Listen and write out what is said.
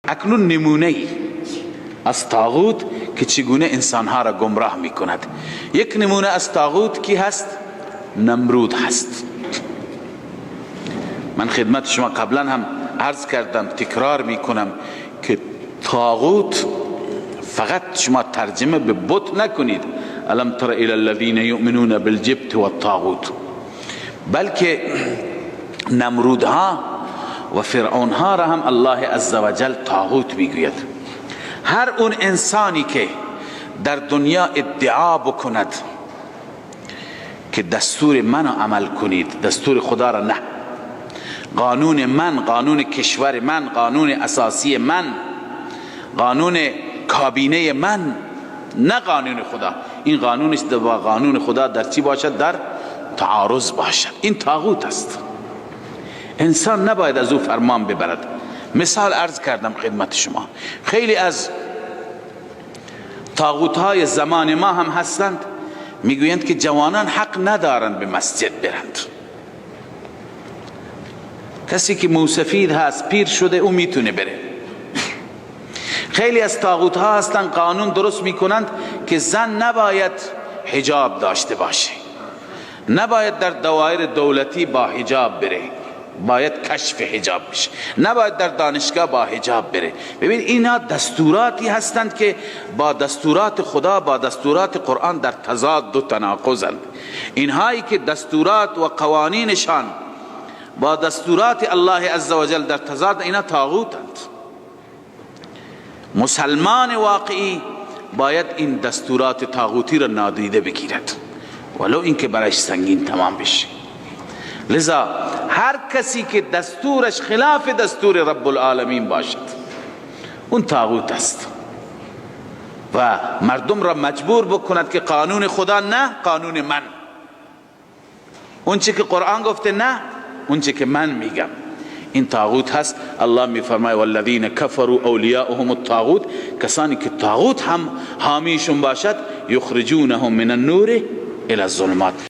اکنون نمونه از طاغوت که چگونه انسانها را گمراه می کند. یک نمونه از طاغوت کی هست؟ نمرود هست. من خدمت شما قبلا هم عرض کردم، تکرار می کنم که طاغوت فقط شما ترجمه به بت نکنید، الم تر الی الذین یؤمنون بالجبت والطاغوت، بلکه نمرودها و فرعونها را هم الله عزوجل طاغوت میگوید. هر اون انسانی که در دنیا ادعا بکند که دستور من عمل کنید، دستور خدا را نه، قانون من، قانون کشور من، قانون اساسی من، قانون کابینه من، نه قانون خدا، این قانونش با قانون خدا در چی باشد؟ در تعارض باشد، این طاغوت است. انسان نباید از او فرمان ببرد. مثال عرض کردم خدمت شما، خیلی از طاغوت‌های زمان ما هم هستند میگویند که جوانان حق ندارند به مسجد برند. کسی که موسفید هست، پیر شده، او میتونه بره. خیلی از طاغوت‌ها هستند قانون درست میکنند که زن نباید حجاب داشته باشه، نباید در دوائر دولتی با حجاب بره، باید کشف حجاب بشه، نباید در دانشگاه با حجاب بره. ببین اینا دستوراتی هستند که با دستورات خدا، با دستورات قرآن در تضاد و تناقضند. اینهایی که دستورات و قوانینشان با دستورات الله عزوجل در تضاد، اینا طاغوتند. مسلمان واقعی باید این دستورات طاغوتی را نادیده بگیرد، ولو اینکه برایش سنگین تمام بشه. لذا هر کسی که دستورش خلاف دستور رب العالمین باشد، اون طاغوت است و مردم را مجبور بکند که قانون خدا نه، قانون من، اون چی که قرآن گفته نه، اون چی که من میگم، این طاغوت هست. الله میفرماید والذین کفروا اولیاؤهم الطاغوت، کسانی که طاغوت هم حامیشون باشد، یخرجونهم من النور الى الظلمات.